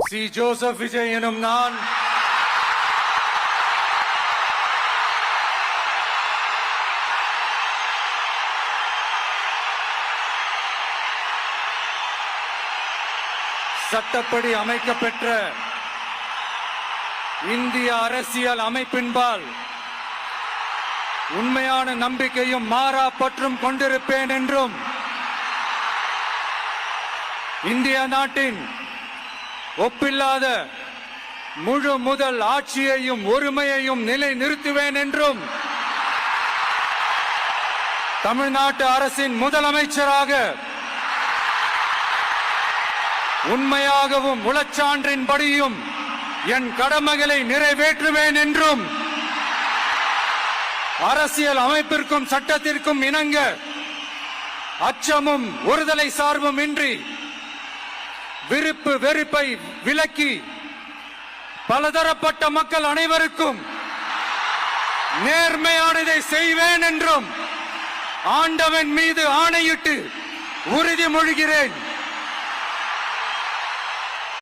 C Joseph Vijay எனும் நான் சட்டப்படி அமைக்கப்பெற்ற இந்திய அரசியல் அமைப்பின்பால் உண்மையான நம்பிக்கையும் மாறா பற்றும் கொண்டிருப்பேன் என்றும் இந்திய நாட்டின் ஒப்பில்லாத முழு முதல் ஆட்சியையும் ஒருமையையும் நிலை நிறுத்துவேன் என்றும் தமிழ்நாட்டு அரசின் முதலமைச்சராக உண்மையாகவும் உளச்சான்றின்படியும் என் கடமைகளை நிறைவேற்றுவேன் என்றும் அரசியல் அமைப்பிற்கும் சட்டத்திற்கும் இணங்க அச்சமும் ஒருதலை சார்பும் இன்றி விருப்பு வெறுப்பை விலக்கி பலதரப்பட்ட மக்கள் அனைவருக்கும் நேர்மையானதை செய்வேன் என்றும் ஆண்டவன் மீது ஆணையிட்டு உறுதிமொழிகிறேன்.